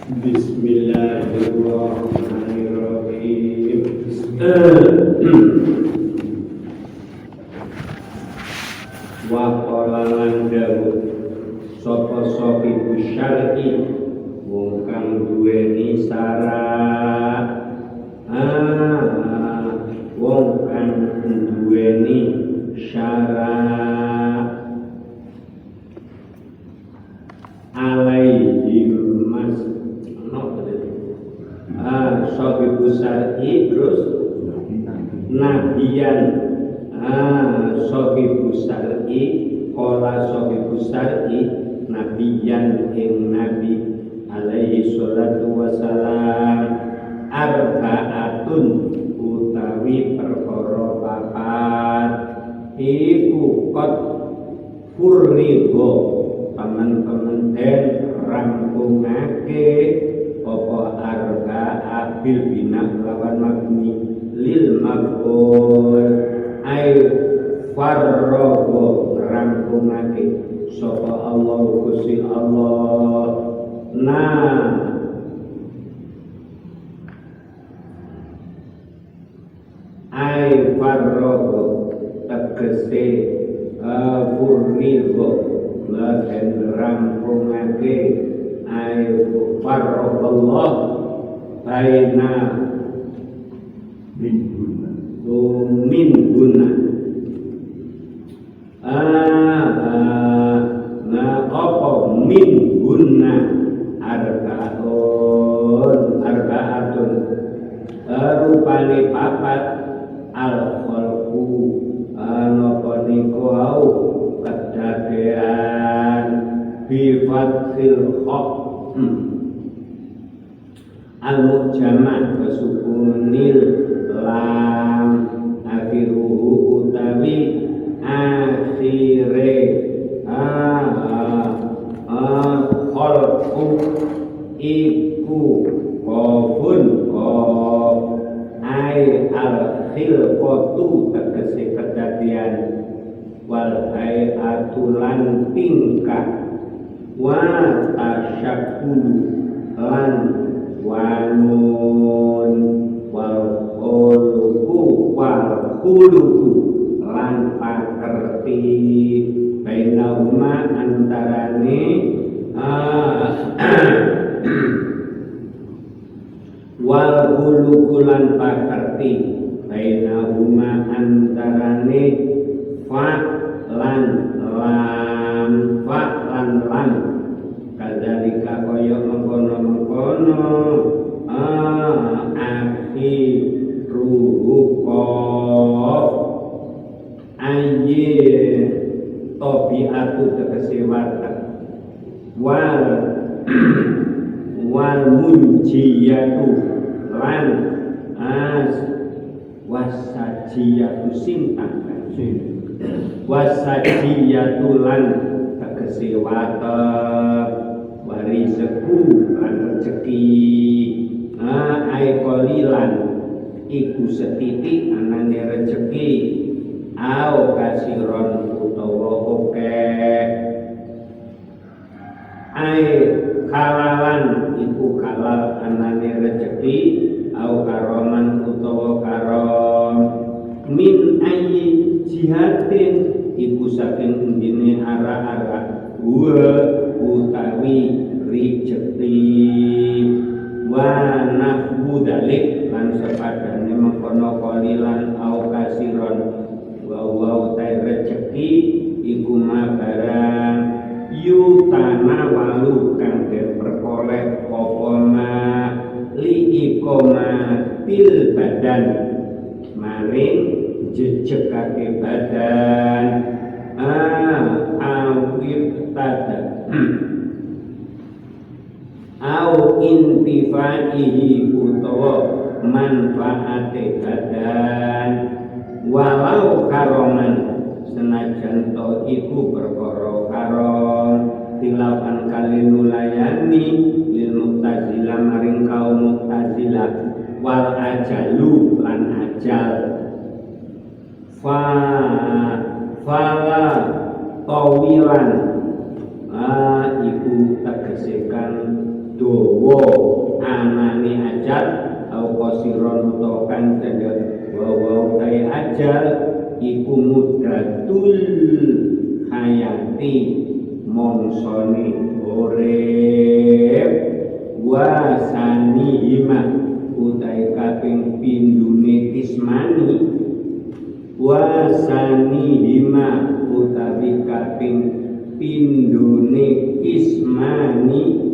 Bismillahirrahmanirrahim. Wa qala lan dawuh sapa sahibu syar'i wong kang duweni syarat, wong kang duweni syarat alaihi mas sahibu syar'i terus nabiyan sahibu syar'i qala sahibu syar'i nabiyan ing nabi alaihi salatu wassalam arba'atun utawi perkara papat iku qad furrigo teman-teman den rampungake apa arba'at bil bina lawan mabni lil maf'ul ay farrogo rampungake sapa Allah Gusti Allah ay farrogo tegese furnigo lan rampungake ay farrogallah baina min guna apa min guna arbaatun rupane papat al khalqu napa niku au kedadean bi fathil kha al mujama' kesukunil lam akhiruhu utawi akhire khalqu iku qafun qaf ai al khilqatu tegese kedadian wal hayatulan tingkah wa tasyakkul lan wanun wal khuluqu lan pakerti bainauma antarane wal khuluqu lan pakerti bainauma antarane fa lan lam fa lan lam kadzalika kaya mengkono-mengkono akhiruhu qaf ayye tabiatu tegese watak wal munjiyatu lan wasajiyatu sintang wasajiyatu lan tegese watak wariseku lan rezeki ai qalilan iku setitik anane rezeki au kasiron utawa akeh ai kalalan iku kalal anane rezeki au karoman utawa karom min ayyi jihatin iku saking endine arah-arah wa utawi rezeki wa nahbu dalik lan sepadane mengkono qalilan au kasiron wa utai rezeki iku barang yutana walu kang den perkoleh apa ma li iqamatil badan maring jejegake badan awit tada au intifaihi utawa manfaate badan walau karoman senajan to iku perkara karom tilapan kali nulayani lil mu'tazilah maring kaum mu'tazilah wal ajalu lan ajal fala tawilan iku tegesekan dawa anane ajal au qasiron utawa kang cedhek wa ajal iku muddatul hayati mongsone urip wasani hima utai kaping pindune kismani wasani hima utawi kaping pindune kismani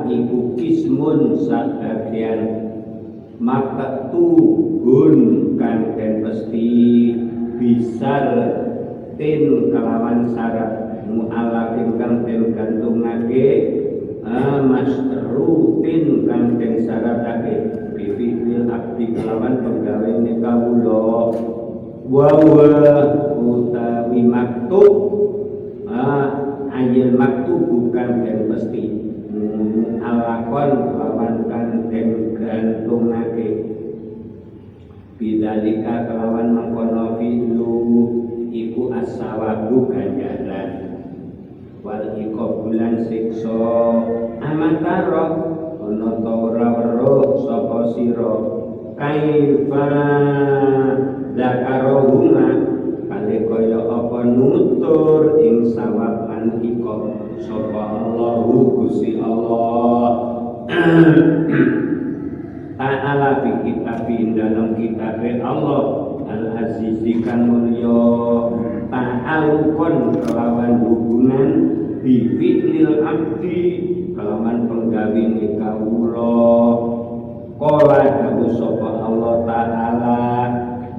iku kismun sakabian maktuhun kan den pesti bisar tin kelawan syarat mu'alafin kang den gantungake masrutin kang den syaratake bifi'il abdi kelawan penggawene kawula wa utawi maktub ayil maktub bukan den pesti alakon kelawan kang den gantungake bidzalika kelawan mengkono fi'lu iku as-sawabu ganjaran wal iqabulan siksa amatara ana ta ora weruh sapa sira kaifa zakarohuma kale kaya apa nutur ing sawab lan iqab sapa Allahu Gusti Allah ta'ala fi kitabin dalam kitabe Allah al-azizi kan mulya ta'alukun kelawan hubungan bifi'lil abdi kelawan penggawene kawula qala dawu sapa Allah ta'ala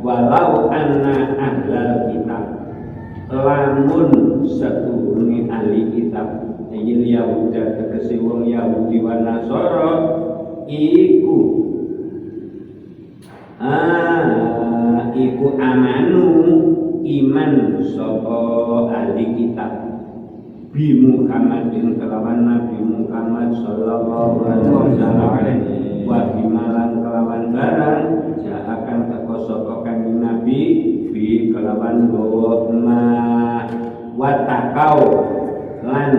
walau anna ahlal kitab lamun setuhune ahli kitab ayil yahuda tegese wong Yahudi wa Nasara iku amanu iman sapa ahli kitab bi Muhammadin kelawan Nabi Muhammad sallallahu alaihi wasallam wa bimalan kelawan barang akan teko sapa kanjeng Nabi bi kelawan gawa wa takau lan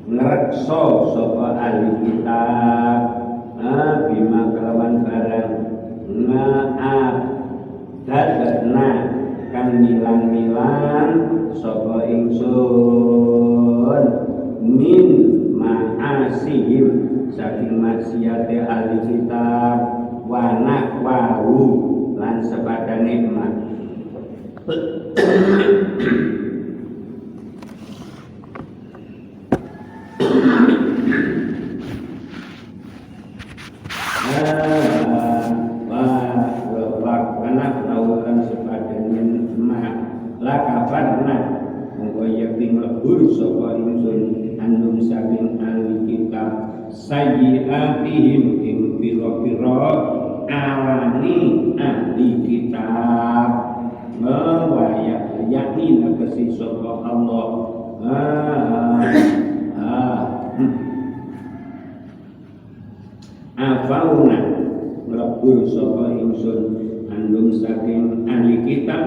ngrekso sapa ahli kitab bima kelawan barang maaf dadna kan milang-milang sapa ingsun min ma'asihim saking maksiate ahli kitab wa nahwahu lan sepadane mak sapa ingsun andum saking ahli kitab sayyi'atihim ing pira-pira alani ahli kitab yakni nakasi sapa Allah afauna nglebur sapa ingsun andum saking ahli kitab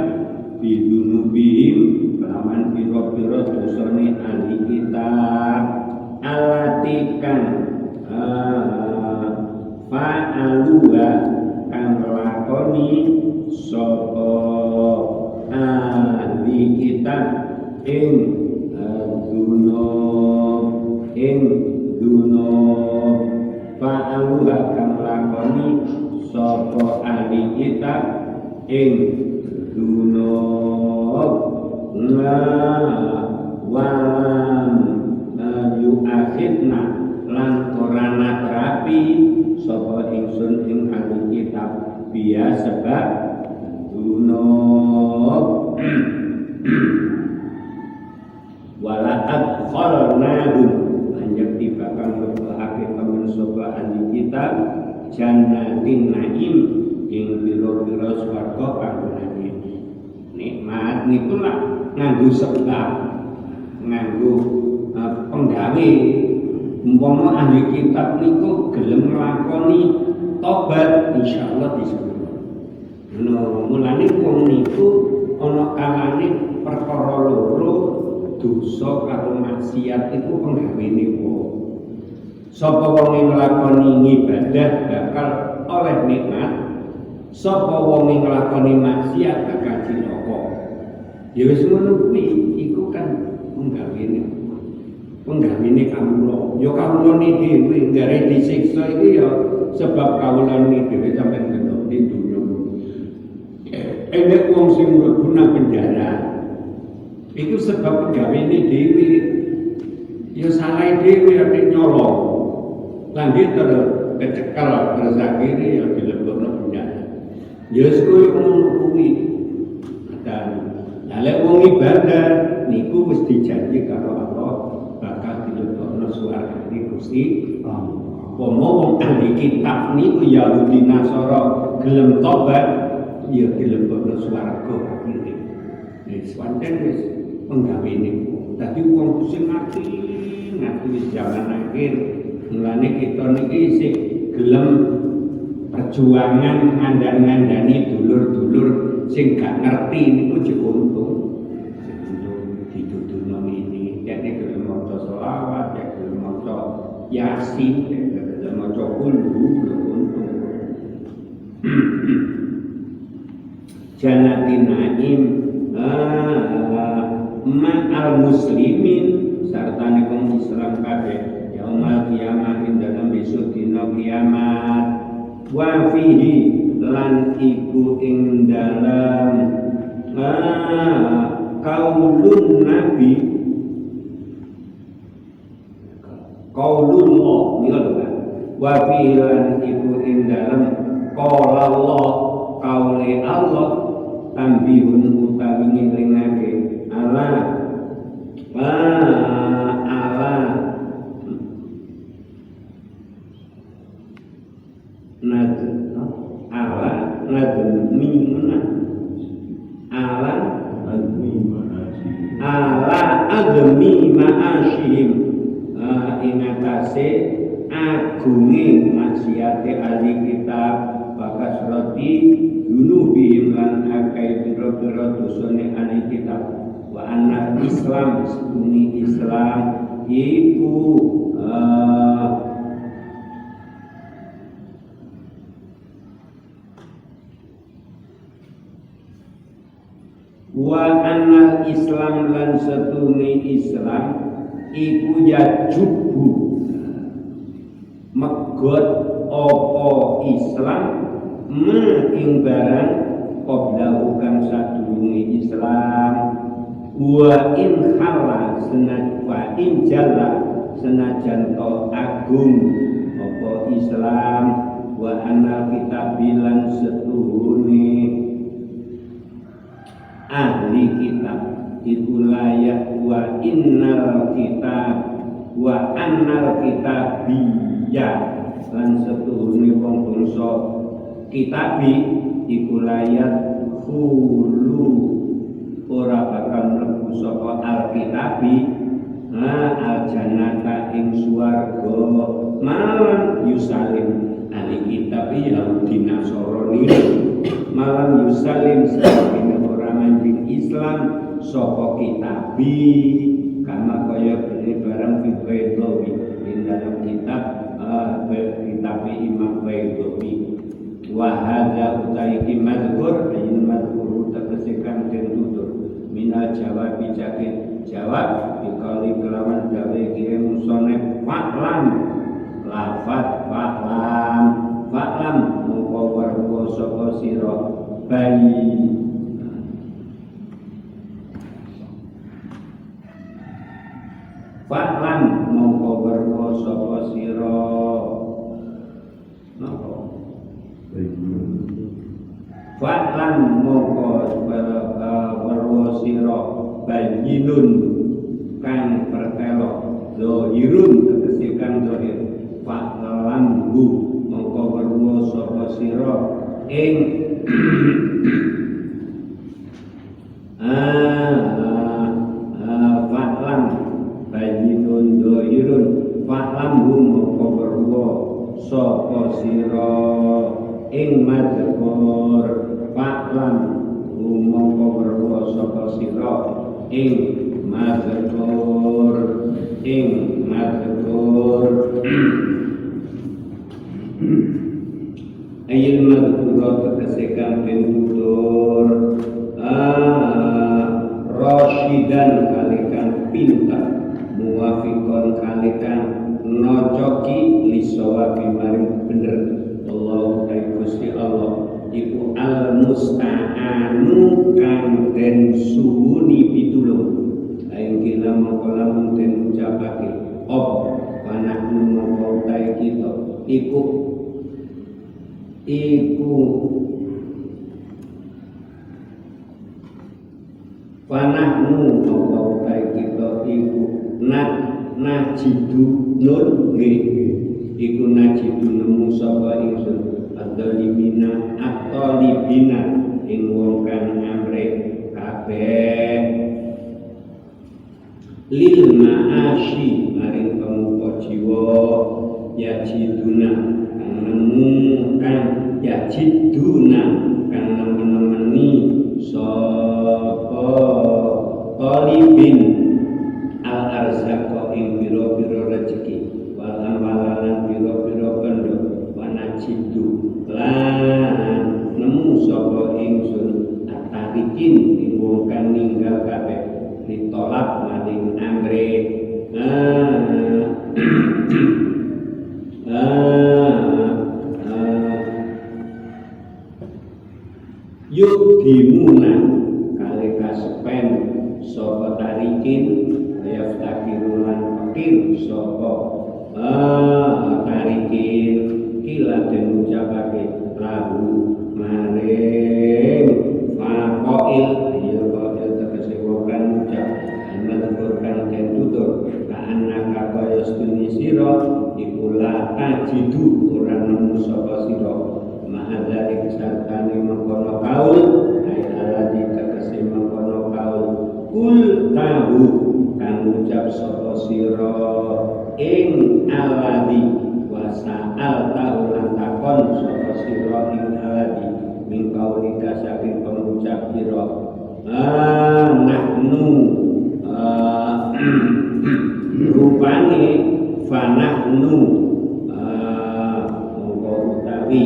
bidunubihim kelawan pira-pira dosane ahli kitab alatikan fa'aluha kang lakoni sapa ahli kitab ing duno fa'aluha kang lakoni sapa ahli kitab ing duno walam yu'akhidna lan ora natrapi sapa ingsun ing ahli kitab biya sebab dunub wala adkhalnahum lanjut dibakang lebahake temen sapa ahli kitab jannatin naim ing pira-pira swarga kang nikmat niku lah nganggo sebab nganggo penggawe umpama ahli kitab niku gelem nglakoni tobat insyaallah disebut. Mulane wong niku ana kalane perkara loro dosa karo maksiat iku penggawene wong. Sapa wong sing nglakoni ibadah bakal oleh nikmat, sapa wong sing nglakoni maksiat bakal cilaka. Ya wis ngono kuwi, iku kan penggawene kawula. Ya kawulane dhewe gare disiksa iki ya sebab kawulane dhewe sampeyan kena didunya. Enek wong sing mlebu nang penjara. Iku sebab penggawene dhewe. Ya salah dhewe ate nyolong. Lanjut terus kecekel terus akhirnya ya dilebokno penjara. Ya wis ngono kuwi. Lek wong ibadah niku wis dijanji karo Allah bakal dilebokno swargane Gusti Allah. Wong ahli kitab niku Yahudi Nasara gelem tobat ya dilebokno swarga akhire. Wis pancen wis penggawene. Dadi wong sing ngati wis jaman akhir. Mulane kita niki sing gelem perjuangan ngandani dulur-dulur sing gak ngerti niku diuntung. Dituduhno ngene, dene gelem maca selawat, gelem maca Yasin, gelem maca kulhu, untung. Jannatin naim ma'al muslimin sartane wong Islam kabeh. Yaumal kiamat dalam besok dina kiamat wa fihi lan iku ing dalam kaulun nabi kaulullah niku wa fihi lan iku ing dalam qala Allah kaule Allah tambihun utawi ngelingake ala admi ma'asyihim ingatase agunge maksiate ahli kitab bakas roti dunubihim lan akai biro-biro dosane ahli kitab wa anna Islam sunni Islam iku wa anal Islam lan setune Islam iku yajubu megot apa Islam ing barang qablahu kang sadurunge Islam wa in khala wa in jalla senajan to agung apa Islam wa anal kitabilan setune ahli kitab iku layak wa innal kitab wa annal kitabiyya lan setuhune wong bangsa kitabi iku layak hulu ora bakal mlebu saka alkitabi aljannata ing swarga malam yusalim ahli kitab Yahudi Nasara malam yusalim sakjane manjing Islam saka kitabi kama kaya bene barang Baidlawi ing dalam kitab Imam Baidlawi wa hadza utaiki madhkur ayin madhkur tegese kang den tutur minal jawab bijake jawab dikali kelawan gawe kiye musone faklam lafat faklam mongko warga saka sira bayi Faklan mongko berko sapa sira napa Faklan mongko berko sira bayinun kang pertelo zahirun tegese kang zahir faklan mongko berko sapa sira ing faklan bayinun doirun faklamhum mongko sapa sira ing madhkur faklam mongko sapa sira ing madhkur ayil madhura tegesekan den tutur rasyidan kalikan pintar muwafiqon kalikan nocoki lisawabi maring bener Allah Gusti Allah iku al musta'anu kang den suwuni pitulung aing kila mongko lamun den ucapake op panahmu mongko utahe kita iku panahmu mongko utahe kita iku najidu nun iku najidu nemu sapa ingsun adzalimina at-talibina ing wong kang amre kabeh lil ma'asyi maring pemuka jiwa yajiduna kang nemu kang yajiduna kang nemeni sapa talibin al arzaqo ing biro-biro rezeki wal amalan biro-biro kendo wanajidu lan nemu sapa ingsun atarikin ing wong kang ninggal kabeh ditolak maring amre yuk dimuna kali kasepen sapa tarikin yaftakirulan fakir sapa tarikin kila den ucapake lahu maring faqil ya faqil tegese wokan ucap menurutkan den tutur kana kaya stuni sira iku la tajidu ora nemu sapa sira mahadzalik sartane mengkono kaul ayat tegese mengkono kaul kul tahu kang ucap sapa sira ing aladi wasa'al tahu lan takon sapa sira ing aladi min kaulika saking pengucap sira nahnu rupane fanahnu mongko utawi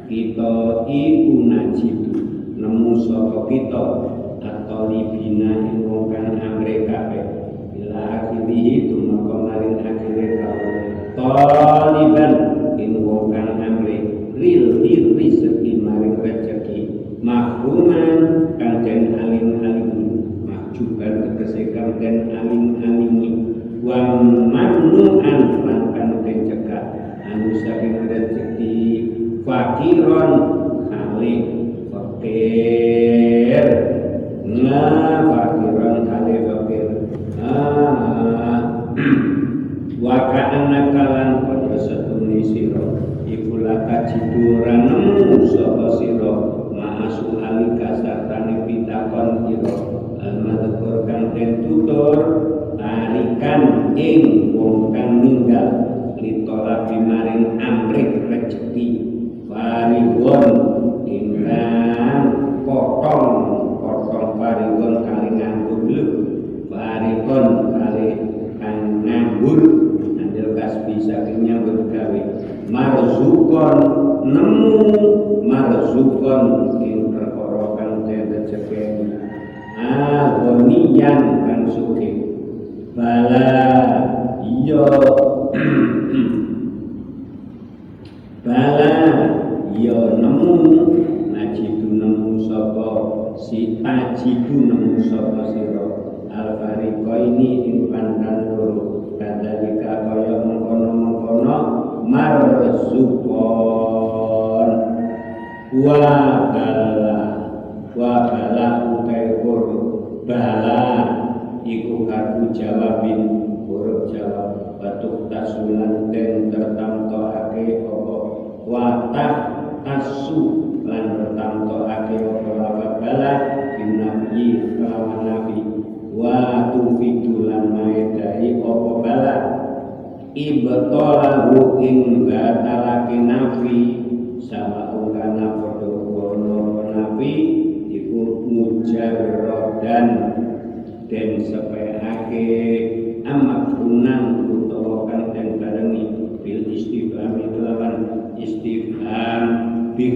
kita iku najidu nemu sapa kita atau libina ing wong kang amre kabeh bila akhiri tumeka maring akhire taliban ing wong kang amre ril rezeki maring rezeki mahruman kang den aling-aling mahjuban tegese kang den aling-alingi wa mamnu'an lan kang den cegah anu saking rezeki fakiron kali fakir fakiron kali fakir wa ka'anna kalan padha setune sira iku laka jiduran nemu sapa sira ma'asu alika sartane pitakon sira al-madhkur kang den tutur tarikan ing wong kang ninggal litolak maring amrik rezeki pariwon ingkang potong pariwon kali nganggur parikon kali kang nganggur andil kasbi saking nyambut gawe marzukon nemu marzukon ing perkara kang den rezeki agonian kang sugih bala iya bala iya nemu najidu nemu sapa si tajidu nemu sapa sira al-fariqa ini ing pandan loro kadalika kaya mengkono-mengkono marzukon wa bala utai huruf bala iku karbu jawabin huruf jawab batuk tasulan dan tertamtoake apa watah tasu lan tertamtoake apa lafaz bala binafi kelawan nafi wa tufidulan maedai apa bala ibtolahu ing batalake nafi sama ungkana padha wono nafi iku mujarradan den sepeake amat unang utawa kang den barengi bil istifham kelawan istifham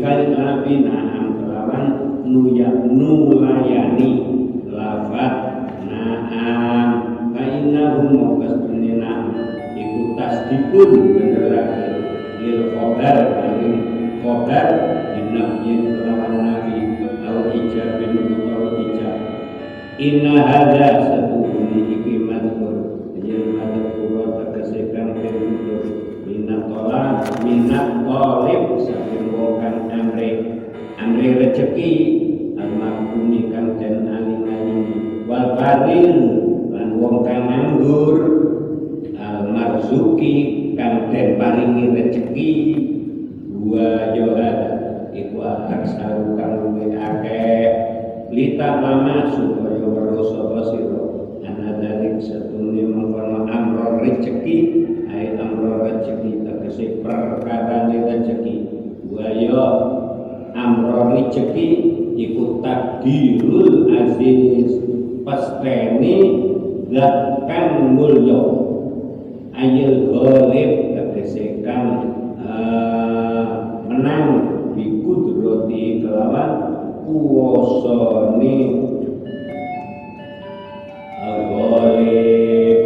bikal nabina kelawan nulayani lafat na'am fa innahum maqasdun na'am iku tasdikun benerake lil khobar kanging khobar dinafyin kelawan nabi au ijabin utawa ijab inna hadza satuhuni iki madhur yen madhur tegese kang terus minat tolib saking wong kang amre rezeki al-makuni kang den aling-aling wal baril lan wong kang nganggur al-marzuki kang den paringi rezeki wa yohad iku aksaru kang luwih akeh lita lama supaya weruh sapa sira ana dalik satune mengkono amro rezeki ai amro rezeki tegese perkara rezeki wa yo amro rezeki iku takdirul aziz pasteni zat kang mulya ayil ghalib tegese kang menang bikudroti kelawan kuwasane ghalib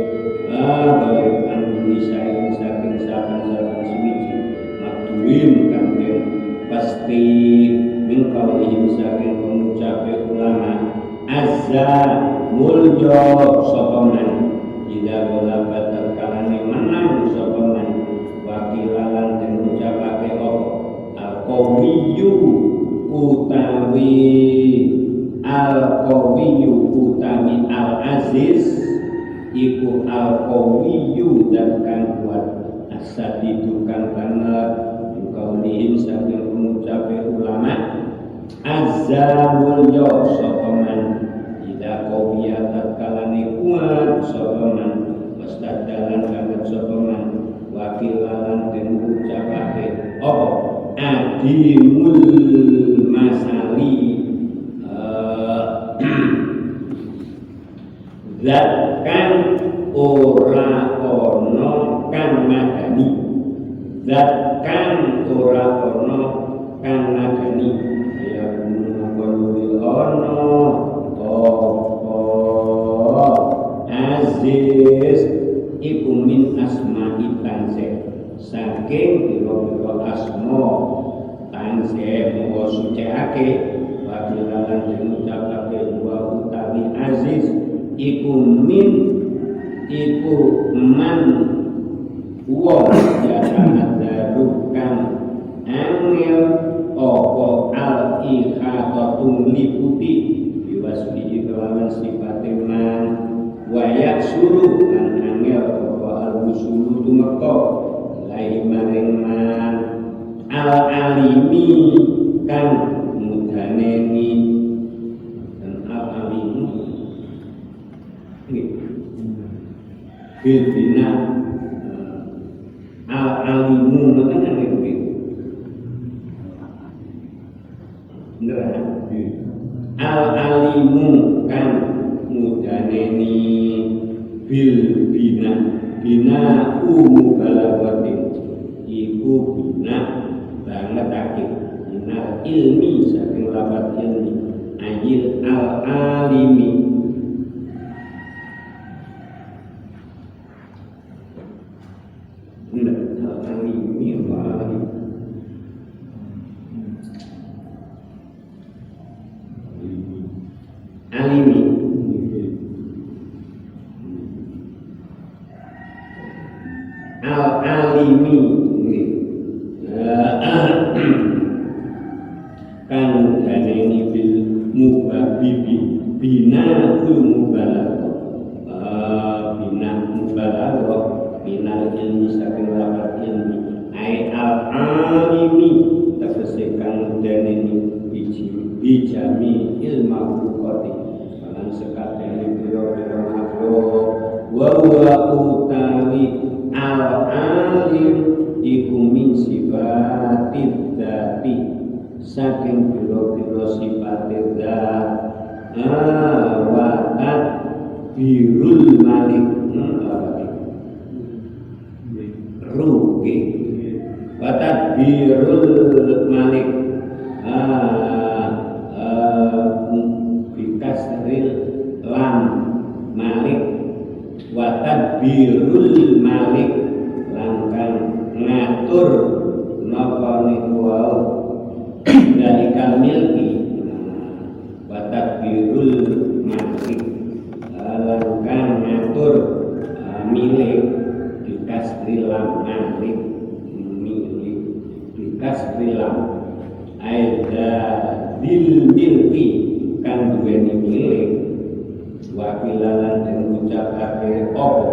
ghalib kan bisa saking saben-saben suci makduin kang pasti min kaulihim saking pengucape ulama azza mulya sapa man ida golabat kalane menang sapa man wakilalan den ucapake apa al-qawiyyu utawi al-qawiyyu utawi al-aziz iku al-qawiyyu dan kang kuat asadidu kang bener kaulihim saking pengucape ulama azza mulya sapa man ida qawiya tatkalane kuat sapa man wastadalan kangen sapa man wakilalan den ucapake apa adimul masali zat kan ora ono kang madani zat kan ora ono kang madani ya kuwi ono aziz iku min asma'i tansih saking pira-pira asma tansih mawa suciake wakilalan diucapake wa utawi aziz iku min iku man wong jasa darukan angel opo al-ikhatatum liputi biwasbi kelawan sifatil man wayak suruh lan angel opo al-usulu tumeka lai maring man al-alimi kan mudaneni dan al-alimi bilbina al-alimu makanya itu al-alimu kan mudaneni bil bina bina balaghatin iku bina bangetake bina ilmi saking lafaz ilmi ayil al-alimi alimi al-alimi kan kaneni bil mubabibi bina tu mubalaghah bina mubalaghah bina ilmi saking lafaz ilmi ai al-alimi tegese kang daneni bijami ilmu koti lan sekatene biro-biro makhluk wa huwa utawi al-alim iku min sifatid dzati saking biro-biro sifatid dzat wa birul malik rugi wa birul malik bikasril lam malik wa tadbirul malik langkang ngatur napa niku wau dalikal milki wa tadbirul malik langkang ngatur milik bikasril lam malik milik bikasril lam aida bil milki kan duweni milik wakilalan dan ucapake opo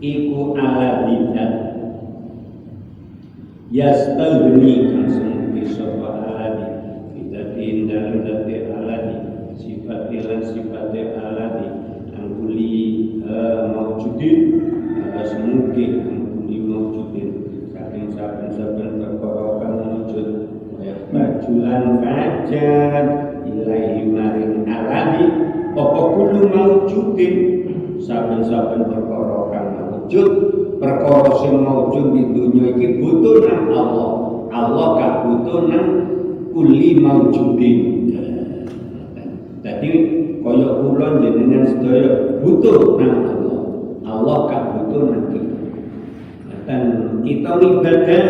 iku ala bidat yastalni langsung bisofa aladi bidatin dalam dati aladi sifatilan sifati aladi angkuli maujudin semuki angkuli maujudin saking saben-saben perkara kang wujud bajulan kajan ilahi maring alami apa kudu maujudin saben-saben perkara kang wujud perkara sing maujud di dunia iki butuh nang Allah Allah gak butuh nang kuli maujudin jadi kaya kula jenengan sedaya butuh nang Allah Allah gak butuh nang kita dan kita ibadah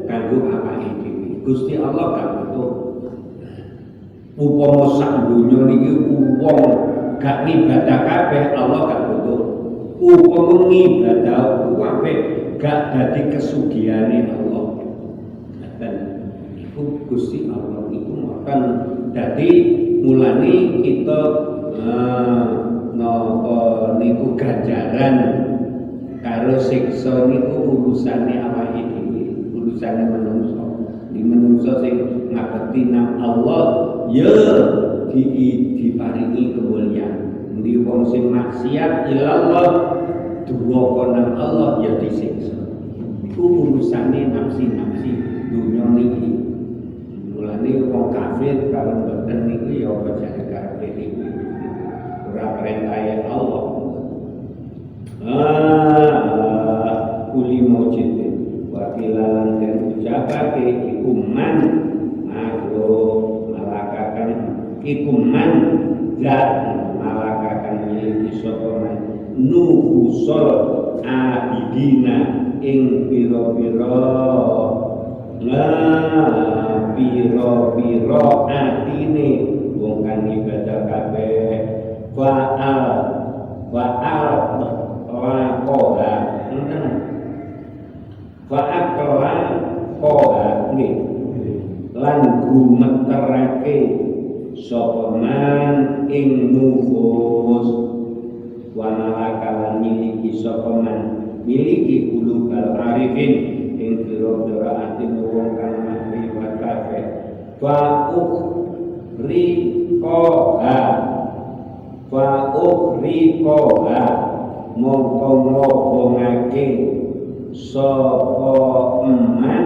kanggo apa iki Gusti Allah gak butuh upama sak donya niki wong gak ibadah kabeh Allah gak butuh upama ibadah kabeh gak dadi kesugihane Allah dan iku Gusti Allah iku makan dadi mulane kita napa niku ganjaran karo siksa niku urusane awake dhewe urusane manungsa di menungso sing ngabekti nang Allah ya diparingi kemuliaan di wong sing maksiat ilallah duwa nang Allah ya disiksa iku urusane nafsi-nafsi dunya niki mulane wong kafir karo mboten niku ya ora jare karepe niku ora perintah Allah kuli mujid wakilan dan ucapake ikuman aku malakakan ikuman dan malakakan miliki sopaman nuhusol abidina ing piro-piro piro-piro atine wong kang ibadah kabeh wa'al lakoha fa'aklan koha lan gumeterake sopaman ing nufus wa malakalan miliki sopaman miliki kulubal arifin ing pira-pira ati wong kang mati kabeh fa'ukhriqoha mongko ngobongake sapa eman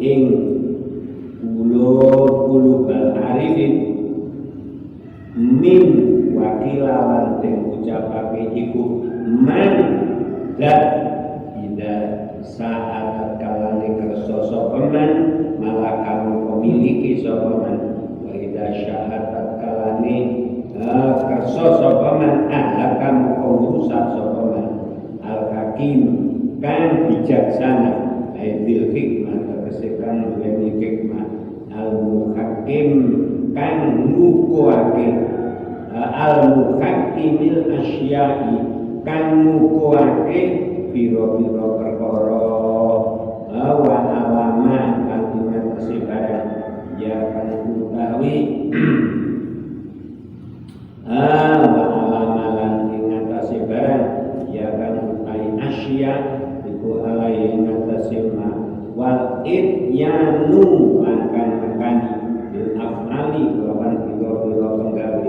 ing kulubal arifin min wakilawan den ucapake iku man dat ida saat kalane kersa sapa man malakan memiliki sapa man wa ida syahadat kalane kersa sapa man ahlakam rusak sapa man al-hakim kan bijaksana aidil hikmah terkesekan duweni hikmah al-muhakim kan ngukuake al-muhakimil asyai kan ngukuake piro-piro perkara wa alama kan dimensi barang ya kan utawi wa alama lan ingatasi barang ya kan utai asya iku alai ingatasi ma wal ityanu akan bil afali lawan piro-piro penggawe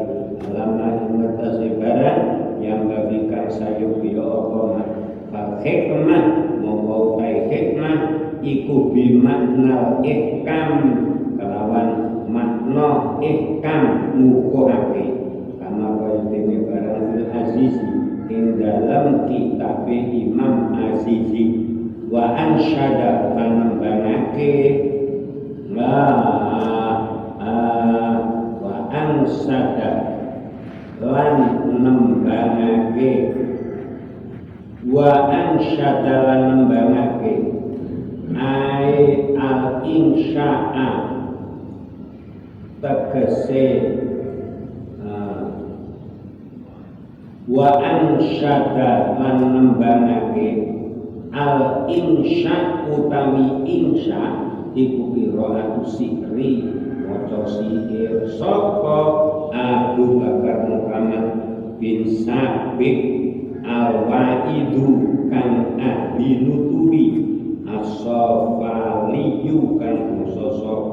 alama ingatasi barang yang bagikan sayup piro opoma fal hikmah mongko utai hikmah iku bimakna ihkam kelawan makna ihkam ngukuhake kama kaya dene barang fil azizi ing dalam kitab Imam Azizi wa ansyada panembangake nembangake wa ansada lan nembangake wa ansyada lan nembangake ai al insya'a tegese wa ansyada lan nembangake al insya utawi insya iku qiraatu sikri maca sihir sapa Abu Bakar Muhammad bin Sabit al-Waidu kang ahli nutubi as-Safaliyu kang sosok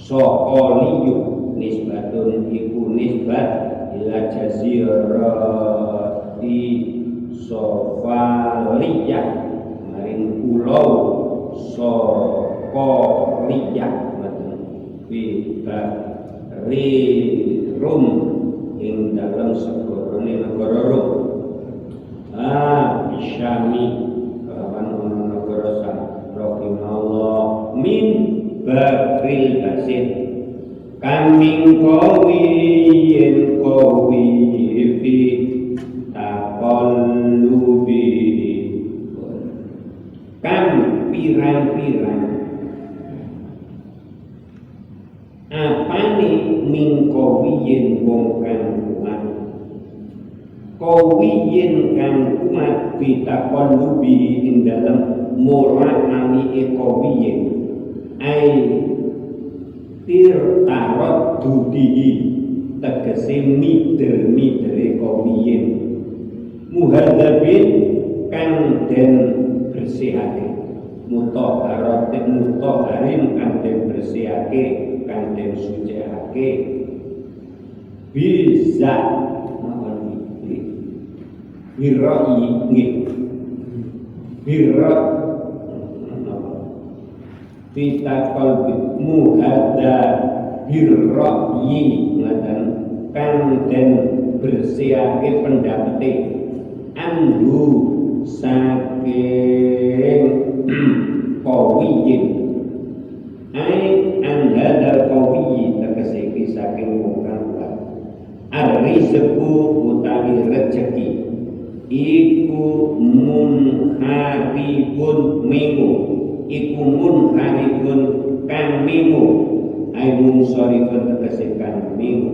Sokoliyu nisbatun iku nisbat ila jazirati Sofaliyah maring pulau Sokoliyah kita Rum ing dalam segorone negara Rum Syami kelawan negara Syam rahimahullah min Bakril Basit kambing kowi yen kowi fi taqallubi kan pirang-pirang apane min kowi yen wong kang kuat kowi yen kang kuat fi taqallubi ing dalem morak-ani kowi yen ai tirtarot dudihi tegese mider-midere kowiyen muhadzabin kang den bersihake mutahharin kang den bersihake kang den sucihake bisa biroi nggih biroi kita qalbi muhadda birra'yi ngaten kang den bersihake pendapate anhu saking qawiyin ai an hadal qawiyi tegese saking wong kang kuat ar-rizqu utawi rejeki iku munharibun minggu iku munharibun kang minggu ai munsorifun tegese kang minggu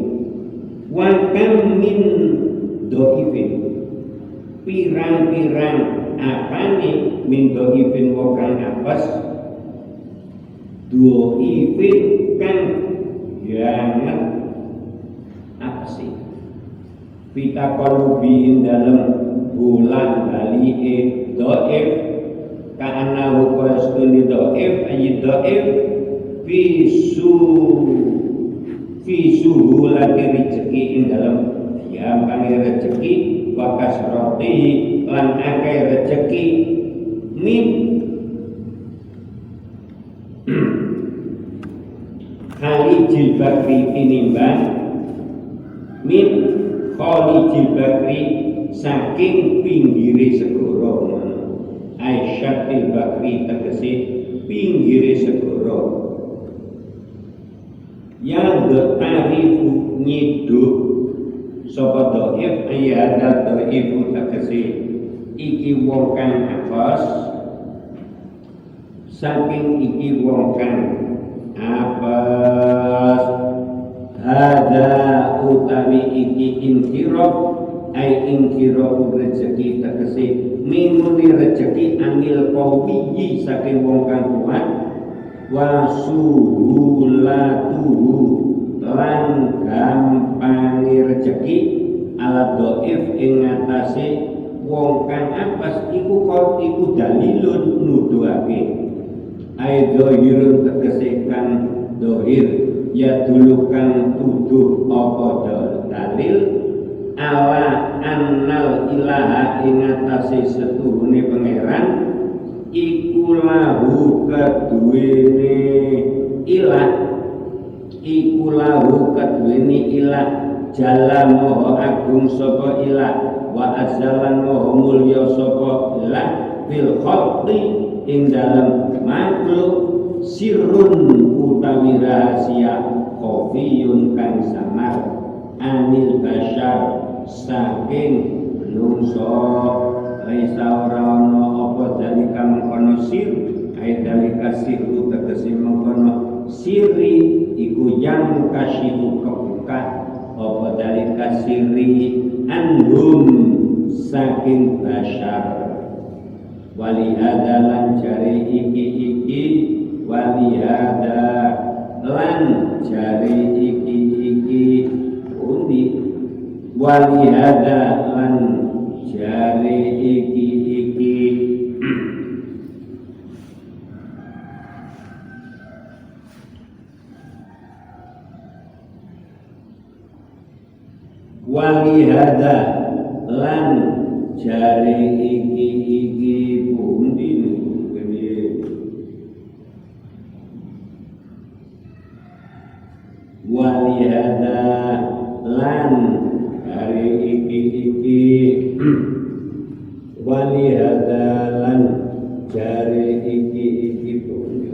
wa kam min dohifin pirang-pirang apane min dohifin wa kang apes dohifin kang yangat apa sih pita kolubi dalam bulan bali doif karena wukastuni doif ayi doif visu lagi rezeki ing dalam diampani rezeki wakas roti lan akeh rezeki min Khalijil Bakri tinimbang min Khalijil Bakri saking pinggire segara Aisyah Bakri tegese pinggire segara yang tarifu nyidup sapa dhaif ayat dhaifu tegese iki wong kang hafas saking iki wong kang apes hada utawi iki inkirab ai inkirab rezeki tegese minguni rezeki angil qawiyi saking wong kang kuat wa suhulatuhu lan gampangi rezeki ala dhaif ing ngatasé wong kang apes iku dalilun nuduhake ai dhahirun tegese kang dhahir ya dulu kang tuduh apa dalil ala annal ilaha ing atase setuhune pangeran iku lahu kaduwene ilah iku lahu kaduwene ilah jalla maha agung sapa ilah wa azzalan maha mulya sapa ilah fil khalqi ing dalam makhluk sirrun utawi rahasia khafiyun kang samar anil bashar saking menungso laisa ora ana apa dalika mengkono sir ai dalika sirru tegese mengkono siri iku yang kasyifu kebuka apa dalika siri anhum saking bashar walihada lan jari iki walihada lan jari iki undi walihada lan jari iki walihada lan jari iki pundi walihada lan jari iki walihada lan jari iki pundi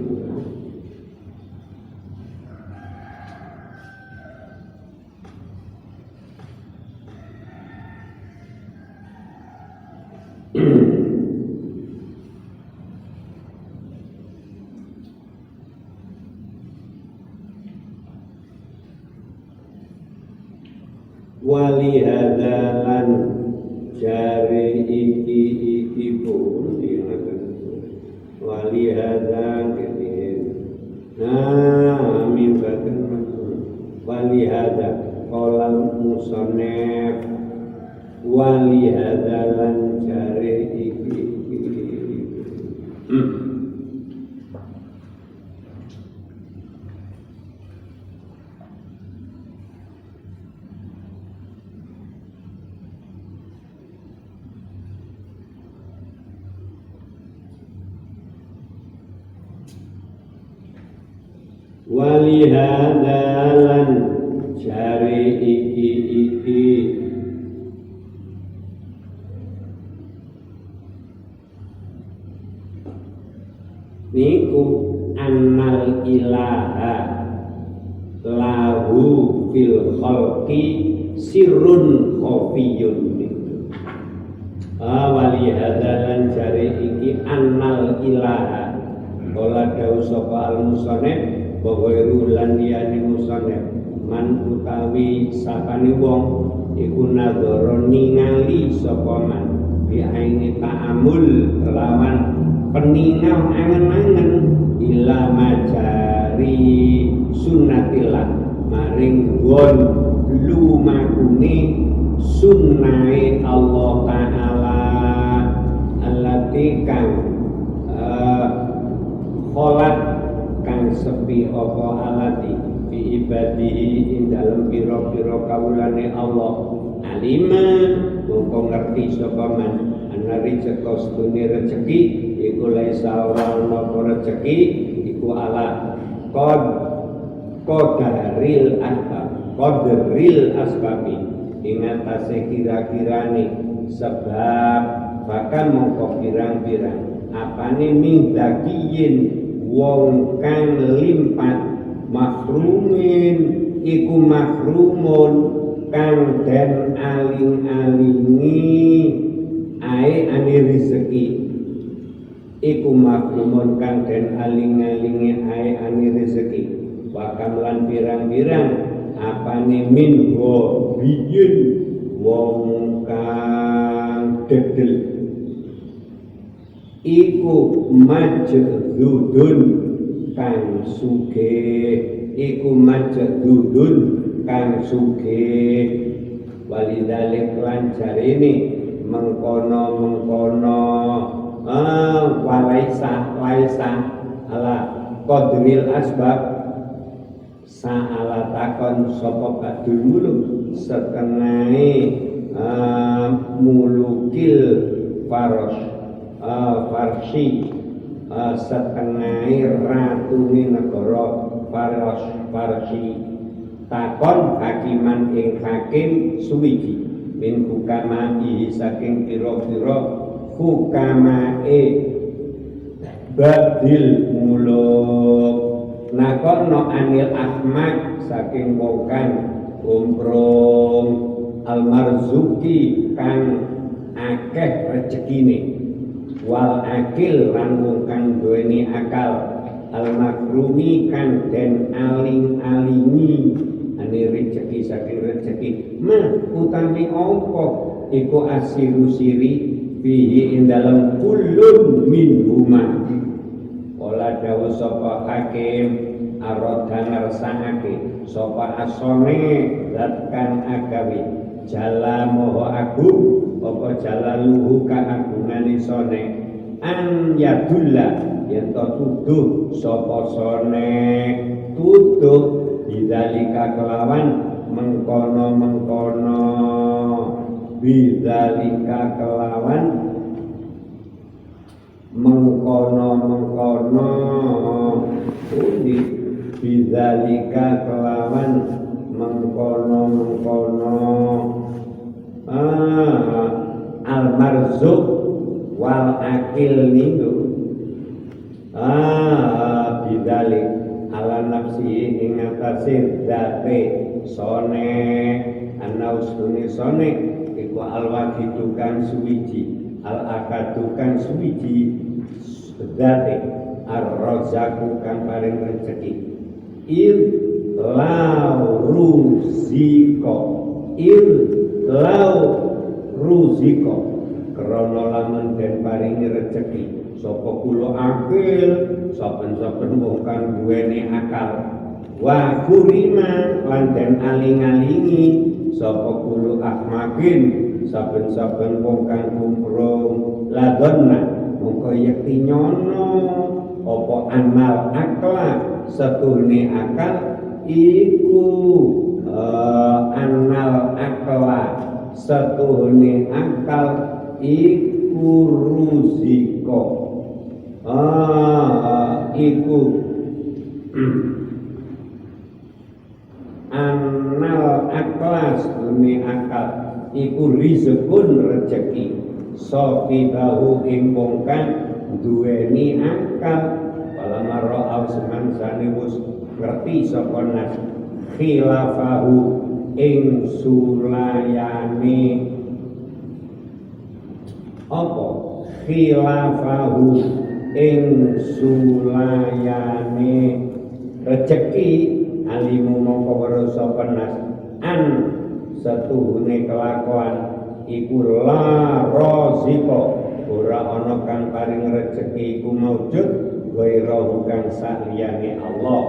walihada lan jari iki pundi walihada kene amin baten walihada qalam musannaf walihada lan jari iki walihada lan jari iki niku annal ilaha lahu fil khalqi sirrun khafiyun walihada lan jari iki annal ilaha ola dawuh sapa al-musannif bahwa lan liyane musannif man utawi sapane wong iku nadzara ningali sapa man bi aini ta'amul lawan peningal angen-angen ila majari sunnatillah maring gon lumakune sunnahe Allah Ta'ala allati kang kholat kang sepi apa alati fi ibadihi ing dalem pira-pira kawulane Allah alima mongko ngerti sapa man ana rezeki sedune rezeki iku laisa ora ana rezeki iku ala qadaril asbabi ing atase kira-kirane sebab bahkan mongko pirang-pirang apane mingdakiyin wong kang limpat mahrumin iku mahrumun kang den aling-alingi ae ane rezeki iku mahrumun kang den aling-alingi ae ane rezeki wakam lan pirang-pirang apane minho biyen wong kang dedel iku majdudun kang sugih iku majdudun kang sugih walidalik lan jarene mengkono walaisa ala qadril asbab sa'ala takon sapa badul muluk setengahe mulukil farsi setengah ratune negara Farsi takon hakiman ing hakim suwiji min hukama saking pira-pira hukamae badil muluk nakono anil ahmak saking wong kang umrum almarzuki kang akeh rezekine wal akil lan wong kang duweni akal almakrumi kang den aling-alingi ane rezeki saking rezeki utami apa iku asiru siri fihi ing dalem kulun min huma ola dawuh sapa hakim aroda ngersangake sapa asone zat kang agawe jala moho agung apa jalaluhu kaagungane sone an yadulla yen to tuduh sapa sone tuduh bidzalika kelawan mengkono bidzalika kelawan mengkono undi bidzalika kelawan mengkono al-marzuq wal akil niku bidzalik ala nafsi ing atase zate sone ana usune sone iku alwajidukan suwiji al-akadukan suwiji zate ar-razaku kang paring rezeki il lau ruziko krana lamun den paringi rezeki sapa kula akil saben-saben wong kang duweni akal wa kurima lan den aling-alingi sapa kula ahmakin saben-saben wong kang kumrung ladonna mongko yekti nyono apa amal akla setuhne akal iku anal akla setuhne akal iku ruziko iku anal akla setuhne akal iku rizqun rezeki sahibahu ing wong kang duweni akal palamara au semansane wis ngerti sapa nas khilafahu ing sulayane apa khilafahu ing sulayane rezeki alimu mongko weruh sapa nas an setuhune kelakuan iku la roziko ora ana kang paring rezeki iku maujud waira kang saliyane Allah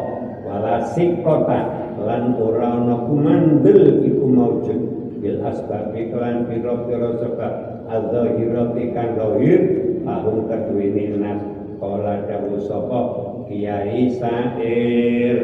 wala sikota lan ora ana kumandel iku maujud bil asbab iklan pira-pira sebab az-zahirati kang zahir ahum kaduwene nas kala dawuh sapa Kiai Sair